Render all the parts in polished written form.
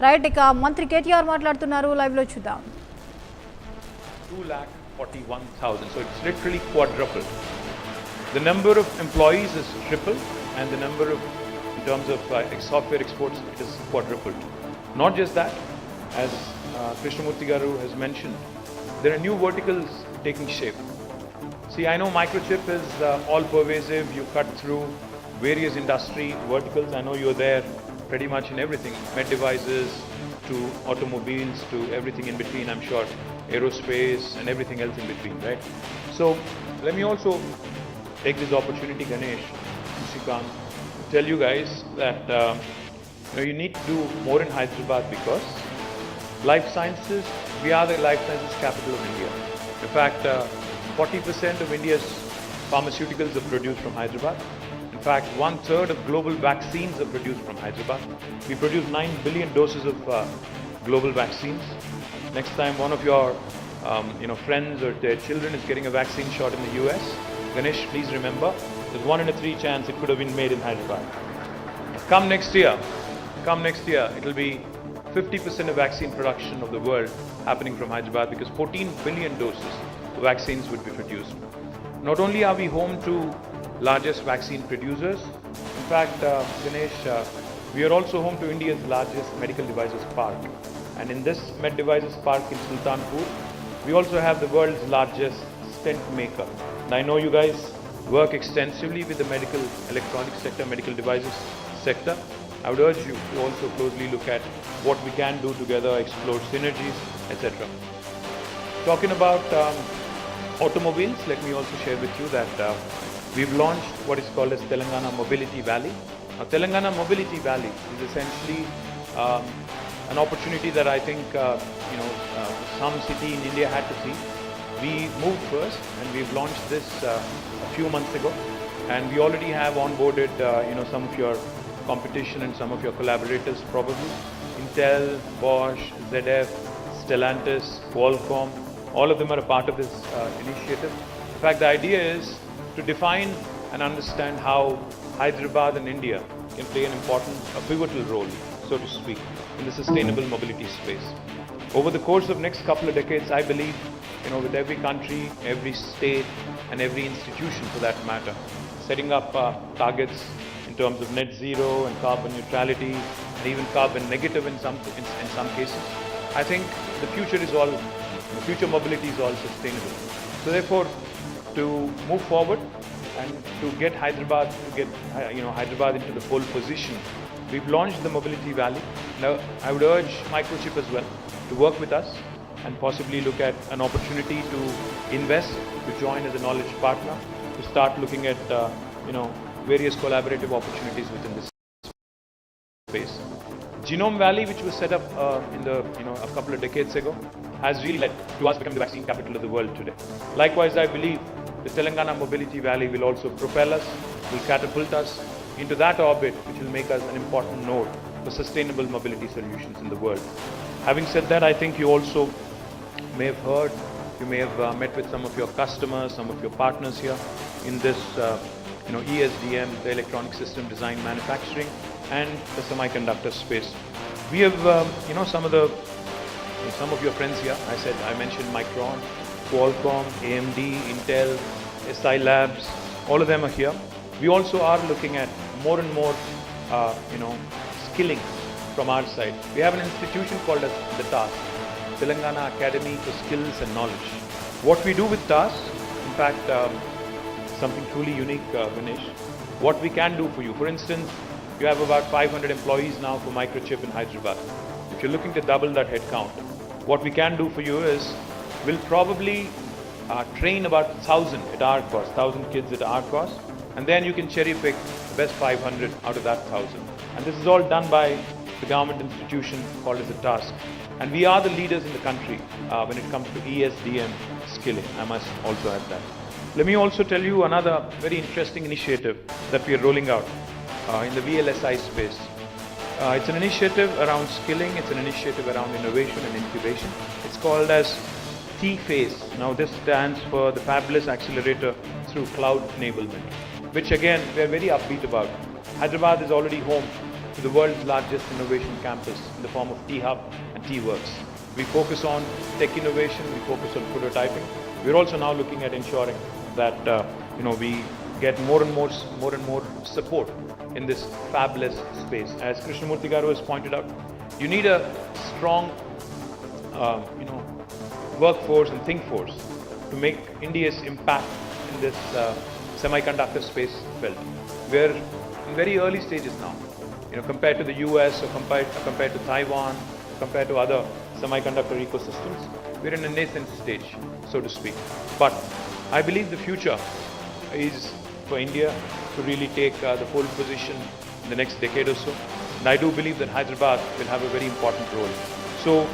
Right, ఇక మంత్రి కేటీఆర్ మాట్లాడుతున్నారు, లైవ్లో చూద్దాం. 2,41,000, so it's literally quadrupled. The number of employees is tripled, and the number of, in terms of software exports, it is quadrupled. Not just that, as Krishnamurthy Garu has mentioned, there are new verticals taking shape. See, I know Microchip is all pervasive. You cut through various industry verticals. I know you're there pretty much in everything, med devices to automobiles to everything in between, I'm sure, aerospace and everything else in between, right? So let me also take this opportunity, Ganesh, Shikant, to tell you guys that you need to do more in Hyderabad, because life sciences, we are the life sciences capital of India. In fact, 40% of India's pharmaceuticals are produced from Hyderabad. In fact, 1/3 of global vaccines are produced from Hyderabad. We produce 9 billion doses of global vaccines. Next time one of your friends or their children is getting a vaccine shot in the US, Ganesh, please remember, there's 1 in 3 chance it could have been made in Hyderabad. Come next year, it will be 50% of vaccine production of the world happening from Hyderabad, because 14 billion doses of vaccines would be produced. Not only are we home to largest vaccine producers, in fact, Ganesh, we are also home to India's largest medical devices park. And in this med devices park in Sultanpur, we also have the world's largest stent maker. And I know you guys work extensively with the medical electronics sector, medical devices sector. I would urge you to also closely look at what we can do together, explore synergies, etc. Talking about automobiles, let me also share with you that we've launched what is called as Telangana Mobility Valley. Now, Telangana Mobility Valley is essentially an opportunity that I think some city in India had to see. We moved first, and we've launched this a few months ago, and we already have onboarded some of your competition and some of your collaborators, probably Intel, Bosch, ZF, Stellantis, Qualcomm. All of them are a part of this initiative. In fact, the idea is to define and understand how Hyderabad and India can play an important, pivotal role, so to speak, in the sustainable mobility space. Over the course of next couple of decades, I believe, with every country, every state, and every institution for that matter, setting up targets in terms of net zero and carbon neutrality, and even carbon negative in some cases. I think the future mobility is all sustainable. So therefore, to move forward and to get Hyderabad into the pole position, we've launched the Mobility Valley. Now, I would urge Microchip as well to work with us and possibly look at an opportunity to invest, to join as a knowledge partner, to start looking at various collaborative opportunities within this space. Genome Valley, which was set up a couple of decades ago, has really led to us becoming the vaccine capital of the world today. Likewise, I believe the Telangana Mobility Valley will also propel us, will catapult us into that orbit, which will make us an important node for sustainable mobility solutions in the world. Having said that, I think you also may have heard, you may have met with some of your customers, some of your partners here in this ESDM, the electronic system design manufacturing, and the semiconductor space. We have some of your friends here. I mentioned Micron, Qualcomm, AMD, Intel, SI Labs, all of them are here. We also are looking at more and more skilling from our side. We have an institution called as the TASK, Telangana Academy for Skills and Knowledge. What we do with TASK, in fact, something truly unique, Ganesh. What we can do for you, for instance, you have about 500 employees now for Microchip in Hyderabad. If you're looking to double that headcount, what we can do for you is we'll probably train about 1,000 at our cost, 1,000 kids at our cost, and then you can cherry pick the best 500 out of that 1,000. And this is all done by the government institution called as a TASK. And we are the leaders in the country when it comes to ESDM skilling. I must also add that. Let me also tell you another very interesting initiative that we are rolling out in the VLSI space. It's an initiative around skilling, it's an initiative around innovation and incubation. It's called as T-Phase. Now this stands for the Fabulous Accelerator through Cloud Enablement, which again we are very upbeat about. Hyderabad is already home to the world's largest innovation campus in the form of T-Hub and T-Works. We focus on tech innovation, we focus on prototyping. We're also now looking at ensuring that we get more and more support in this fabulous space. As Krishnamurthy Garu has pointed out, you need a strong workforce and think force to make India's impact in this semiconductor space felt. We're in very early stages now, compared to the US or compared to Taiwan, compared to other semiconductor ecosystems. We're in a nascent stage, so to speak. But I believe the future is for India to really take the pole position in the next decade or so. And I do believe that Hyderabad will have a very important role. So,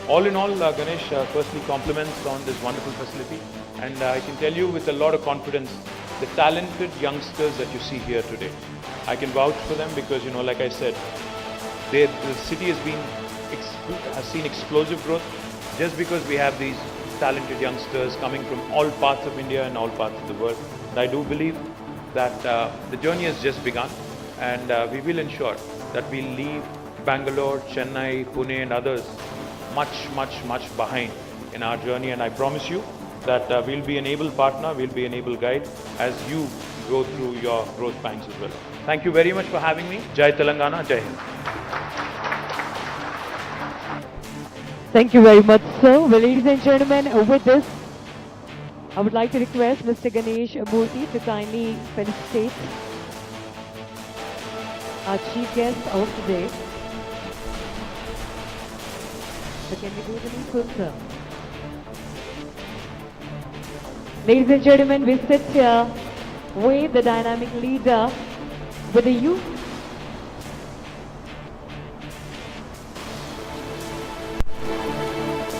all in all, Ganesh, firstly compliments on this wonderful facility. And I can tell you with a lot of confidence, the talented youngsters that you see here today, I can vouch for them because, like I said, the city has seen explosive growth just because we have these talented youngsters coming from all parts of India and all parts of the world. And I do believe that the journey has just begun, and we will ensure that we leave Bangalore, Chennai, Pune and others much behind in our journey. And I promise you that we'll be an able partner, we'll be an able guide as you go through your growth pangs as well. Thank you very much for having me. Jai Telangana, Jai Hind. Thank you very much, sir. Well, ladies and gentlemen, with this, I would like to request Mr. Ganesh Murthy to kindly felicitate our chief guest of today. So can we do the needful, sir? Ladies and gentlemen, we sit here with the dynamic leader with the youth